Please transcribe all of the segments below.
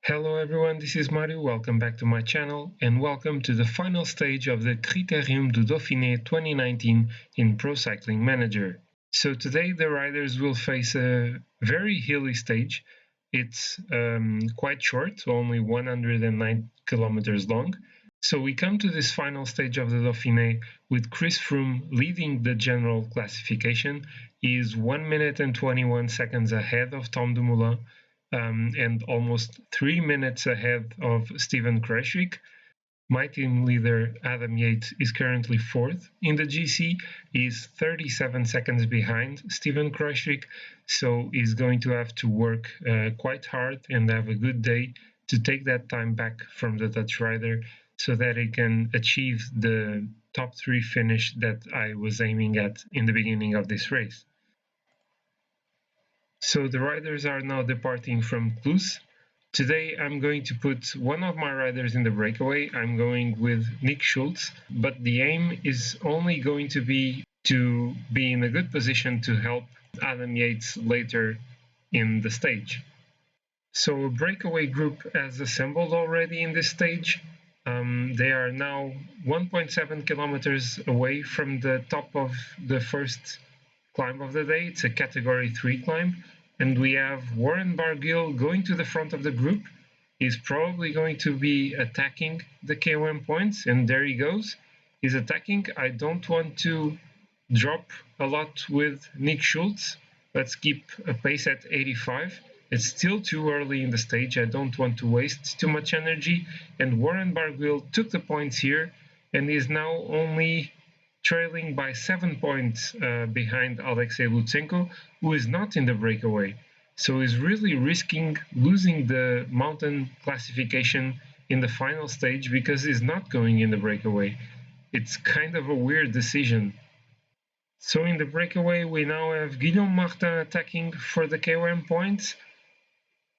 Hello everyone, this is Mario, welcome back to my channel and welcome to the final stage of the Critérium du Dauphiné 2019 in Pro Cycling Manager. So today the riders will face a very hilly stage. It's quite short, only 109 kilometers long. So we come to this final stage of the Dauphiné with Chris Froome leading the general classification. He is 1 minute and 21 seconds ahead of Tom Dumoulin. And almost 3 minutes ahead of Steven Kruijswijk. My team leader Adam Yates is currently 4th in the GC. He's 37 seconds behind Steven Kruijswijk, so he's going to have to work quite hard and have a good day to take that time back from the Dutch rider so that he can achieve the top 3 finish that I was aiming at in the beginning of this race. So the riders are now departing from Cluses. Today I'm going to put one of my riders in the breakaway. I'm going with Nick Schultz, but the aim is only going to be in a good position to help Adam Yates later in the stage. So a breakaway group has assembled already in this stage. They are now 1.7 kilometers away from the top of the first climb of the day. It's a category 3 climb. And we have Warren Barguil going to the front of the group. He's probably going to be attacking the KOM points, and there he goes. He's attacking. I don't want to drop a lot with Nick Schultz. Let's keep a pace at 85. It's still too early in the stage. I don't want to waste too much energy. And Warren Barguil took the points here and is now only trailing by 7 points behind Alexei Lutsenko, who is not in the breakaway. So he's really risking losing the mountain classification in the final stage because he's not going in the breakaway. It's kind of a weird decision. So in the breakaway, we now have Guillaume Martin attacking for the KOM points.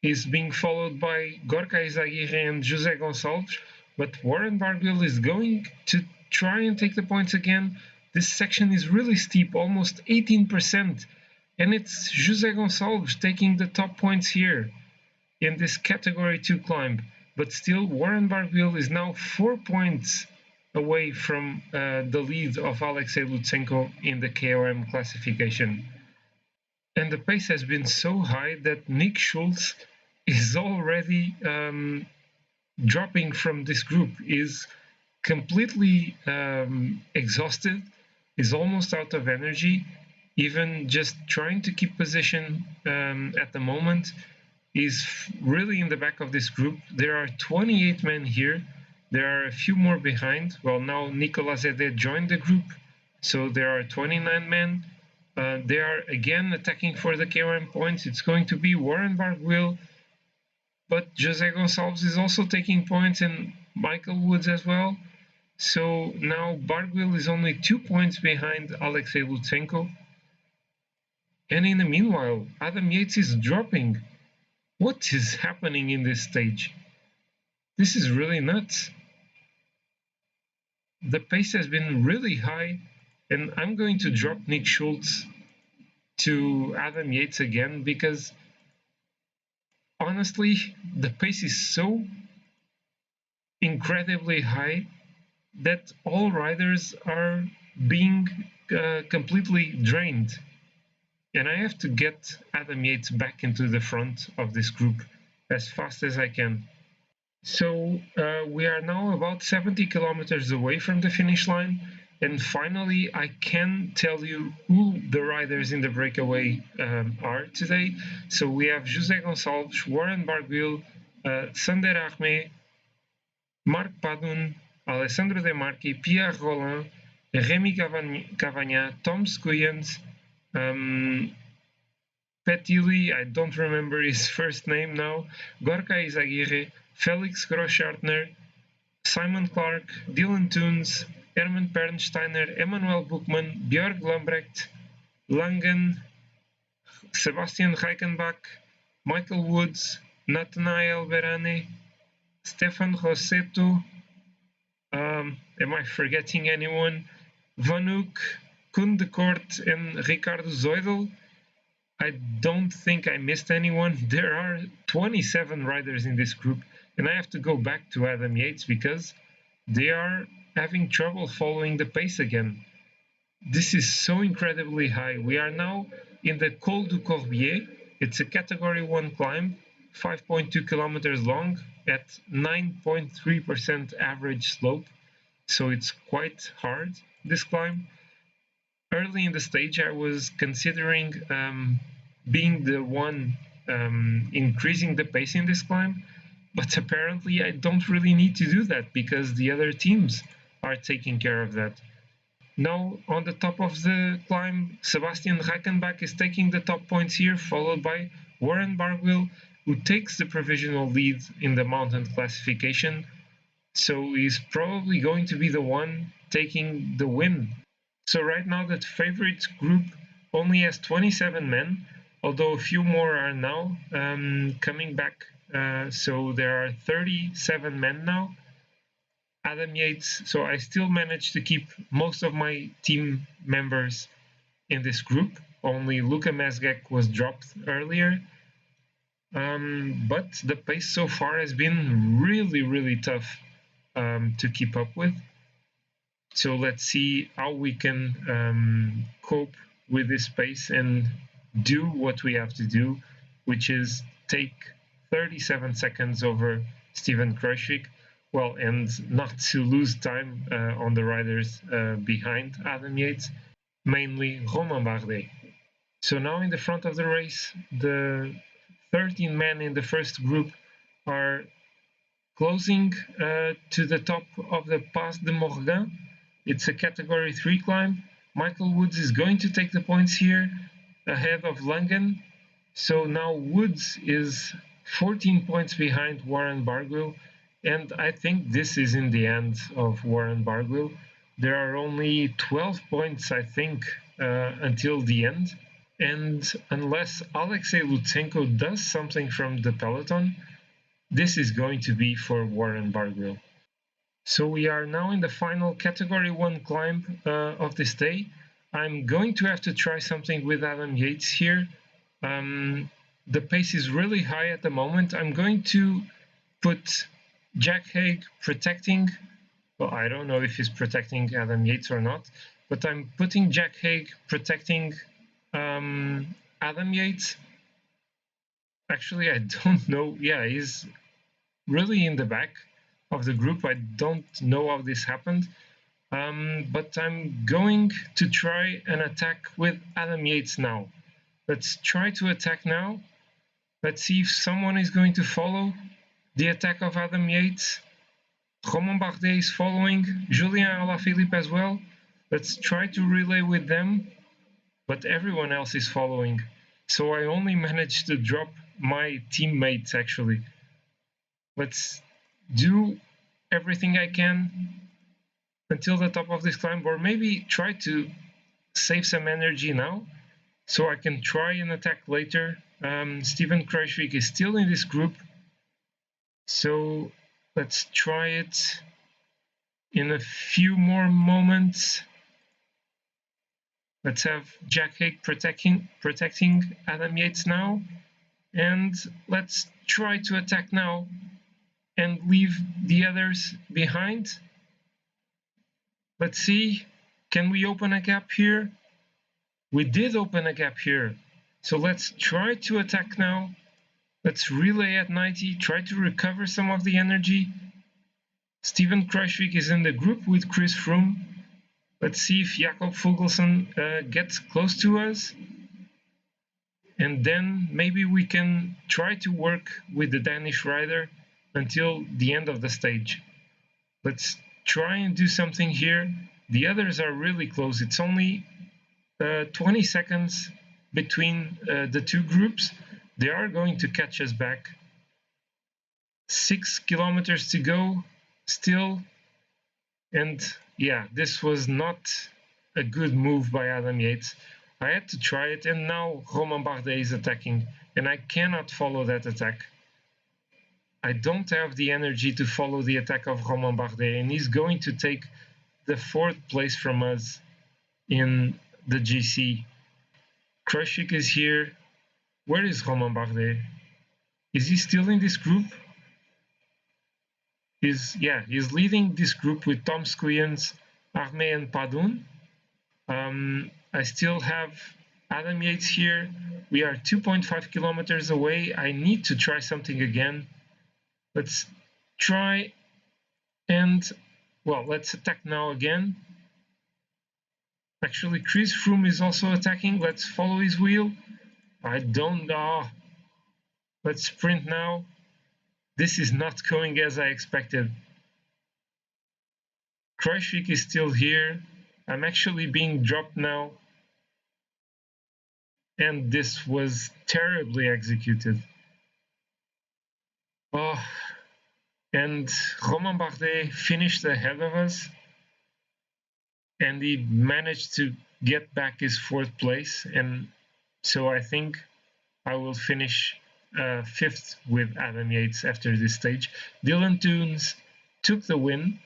He's being followed by Gorka Izagirre and José Gonçalves, but Warren Barguil is going to try and take the points again. This section is really steep, almost 18%, and it's José Gonçalves taking the top points here in this category 2 climb. But still, Warren Barguil is now 4 points away from the lead of Alexei Lutsenko in the KOM classification. And the pace has been so high that Nick Schultz is already dropping from this group. Is completely exhausted, is almost out of energy. Even just trying to keep position at the moment is really in the back of this group. There are 28 men here. There are a few more behind. Well, now Nicolas Zede joined the group, so there are 29 men. They are again attacking for the KOM points. It's going to be Warren Barguil, but José Gonçalves is also taking points, and Michael Woods as well. So now Barguil is only 2 points behind Alexei Lutsenko. And in the meanwhile, Adam Yates is dropping. What is happening in this stage? This is really nuts. The pace has been really high, and I'm going to drop Nick Schultz to Adam Yates again because honestly, the pace is so incredibly high that all riders are being completely drained. And I have to get Adam Yates back into the front of this group as fast as I can. So we are now about 70 kilometers away from the finish line. And finally, I can tell you who the riders in the breakaway are today. So we have José Gonçalves, Warren Barguil, Sander Armé, Marc Padun, Alessandro De Marchi, Pierre Rollin, Rémi Cavagna, Tom Skuyens, Petili, I don't remember his first name now, Gorka Izagirre, Felix Groschartner, Simon Clark, Dylan Toons, Herman Pernsteiner, Emmanuel Buchmann, Björg Lambrecht, Langen, Sebastian Reichenbach, Michael Woods, Nathanael Berane, Stefan Rossetto, am I forgetting anyone? Vanouk, Koen de Kort, and Ricardo Zoidel. I don't think I missed anyone. There are 27 riders in this group, and I have to go back to Adam Yates because they are having trouble following the pace again. This is so incredibly high. We are now in the Col du Corbier. It's a category 1 climb, 5.2 kilometers long at 9.3% average slope. So it's quite hard, this climb. Early in the stage, I was considering being the one increasing the pace in this climb, but apparently I don't really need to do that because the other teams are taking care of that. Now on the top of the climb, Sebastian Reichenbach is taking the top points here, followed by Warren Barguil, who takes the provisional lead in the mountain classification. So he's probably going to be the one taking the win. So right now the favorites group only has 27 men, although a few more are now coming back. So there are 37 men now. Adam Yates, so I still managed to keep most of my team members in this group. Only Luka Mesgek was dropped earlier. But the pace so far has been really, really tough to keep up with. So let's see how we can cope with this pace and do what we have to do, which is take 37 seconds over Steven Kruijswijk. Well, and not to lose time on the riders behind Adam Yates, mainly Romain Bardain. So now in the front of the race, the 13 men in the first group are closing to the top of the Pas de Morgan. It's a category 3 climb. Michael Woods is going to take the points here ahead of Langen. So now Woods is 14 points behind Warren Barguil. And I think this is in the end of Warren Barguil. There are only 12 points, I think, until the end. And unless Alexei Lutsenko does something from the peloton, this is going to be for Warren Barguil. So we are now in the final category 1 climb of this day. I'm going to have to try something with Adam Yates here. The pace is really high at the moment. I'm going to put Jack Haig protecting, well, I don't know if he's protecting Adam Yates or not, but I'm putting Jack Haig protecting Adam Yates. Actually, I don't know. Yeah, he's really in the back of the group. I don't know how this happened, but I'm going to try an attack with Adam Yates now. Let's try to attack now. Let's see if someone is going to follow the attack of Adam Yates. Romain Bardain is following, Julien Alaphilippe as well. Let's try to relay with them, but everyone else is following. So I only managed to drop my teammates actually. Let's do everything I can until the top of this climb, or maybe try to save some energy now so I can try and attack later. Steven Kruijswijk is still in this group. So let's try it in a few more moments. Let's have Jack Haig protecting Adam Yates now. And let's try to attack now and leave the others behind. Let's see, can we open a gap here? We did open a gap here. So let's try to attack now. Let's relay at 90, try to recover some of the energy. Steven Kruijswijk is in the group with Chris Froome. Let's see if Jakob Fuglsang gets close to us. And then maybe we can try to work with the Danish rider until the end of the stage. Let's try and do something here. The others are really close. It's only 20 seconds between the two groups. They are going to catch us back. 6 kilometers to go still. And yeah, this was not a good move by Adam Yates. I had to try it, and now Romain Bardain is attacking, and I cannot follow that attack. I don't have the energy to follow the attack of Romain Bardain, and he's going to take the 4th place from us in the GC. Kruijswijk is here. Where is Romain Bardain? Is he still in this group? He's leading this group with Tom Squillens, Armé and Padoun. I still have Adam Yates here. We are 2.5 kilometers away. I need to try something again. Let's try and, well, let's attack now again. Actually, Chris Froome is also attacking. Let's follow his wheel. I don't know. Let's sprint now. This is not going as I expected. Kruijswijk is still here. I'm actually being dropped now. And this was terribly executed. Oh, and Romain Bardain finished ahead of us. And he managed to get back his 4th place. And so I think I will finish 5th with Adam Yates after this stage. Dylan Teuns took the win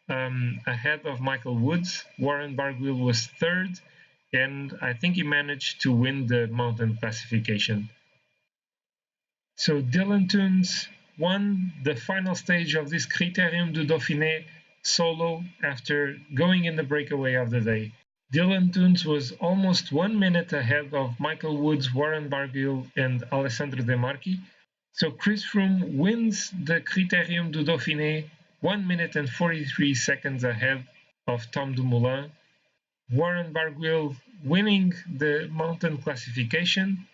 ahead of Michael Woods. Warren Barguil was 3rd, and I think he managed to win the mountain classification. So Dylan Teuns won the final stage of this Critérium du Dauphiné solo after going in the breakaway of the day. Dylan Teuns was almost 1 minute ahead of Michael Woods, Warren Barguil, and Alessandro De Marchi. So Chris Froome wins the Critérium du Dauphiné 1 minute and 43 seconds ahead of Tom Dumoulin. Warren Barguil winning the mountain classification.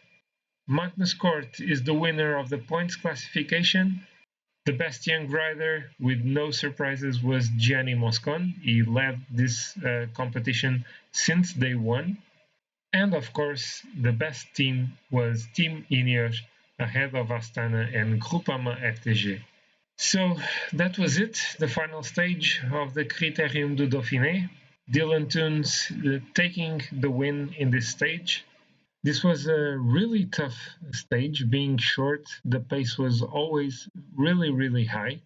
Magnus Kort is the winner of the points classification. The best young rider, with no surprises, was Gianni Moscon. He led this competition since day one. And of course, the best team was Team Ineos, ahead of Astana and Groupama FDJ. So that was it, the final stage of the Critérium du Dauphiné. Dylan Teuns taking the win in this stage. This was a really tough stage, being short. The pace was always really, really high.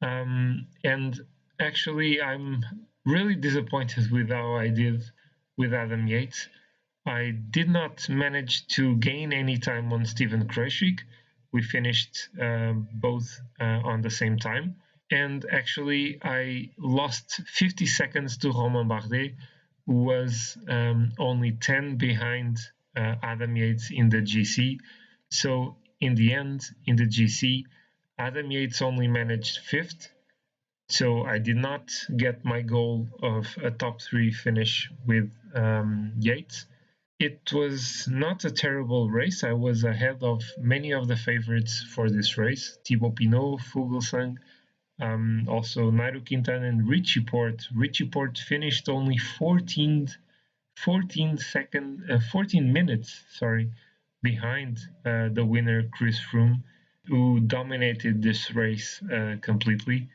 And actually, I'm really disappointed with how I did with Adam Yates. I did not manage to gain any time on Steven Kruijswijk. We finished both on the same time. And actually, I lost 50 seconds to Romain Bardain, who was only 10 behind Adam Yates in the GC. So in the end, in the GC, Adam Yates only managed 5th. So I did not get my goal of a top 3 finish with Yates. It was not a terrible race. I was ahead of many of the favorites for this race. Thibaut Pinot, Fuglsang, also Nairo Quintana and Richie Porte. Richie Porte finished only 14 minutes behind the winner Chris Froome, who dominated this race completely.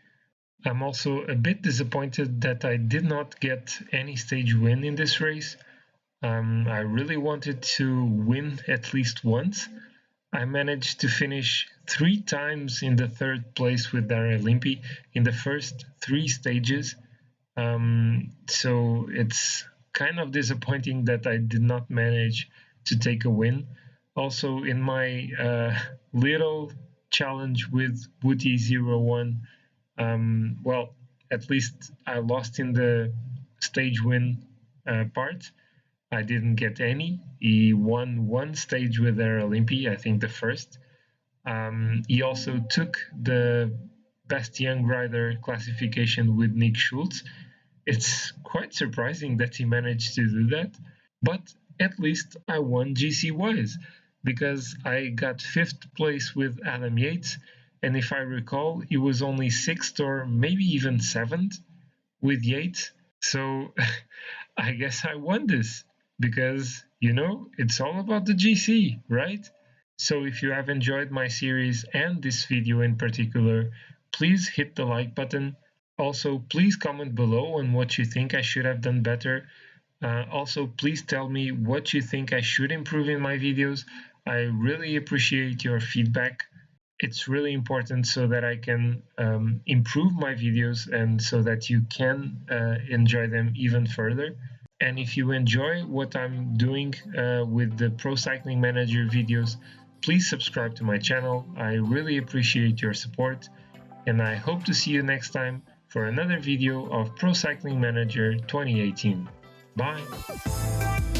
I'm also a bit disappointed that I did not get any stage win in this race. I really wanted to win at least once. I managed to finish 3 times in the 3rd place with Dario Limpi in the first 3 stages. So it's kind of disappointing that I did not manage to take a win. Also, in my little challenge with Wooty 01, well, at least I lost in the stage win part. I didn't get any. He won 1 stage with Air Olympi, I think the first. He also took the best young rider classification with Nick Schultz. It's quite surprising that he managed to do that, but at least I won GC-wise, because I got 5th place with Adam Yates, and if I recall, he was only 6th or maybe even 7th with Yates. So I guess I won this, because, you know, it's all about the GC, right? So if you have enjoyed my series and this video in particular, please hit the like button. Also, please comment below on what you think I should have done better. Also, please tell me what you think I should improve in my videos. I really appreciate your feedback. It's really important so that I can improve my videos and so that you can enjoy them even further. And if you enjoy what I'm doing with the Pro Cycling Manager videos, please subscribe to my channel. I really appreciate your support, and I hope to see you next time for another video of Pro Cycling Manager 2018. Bye!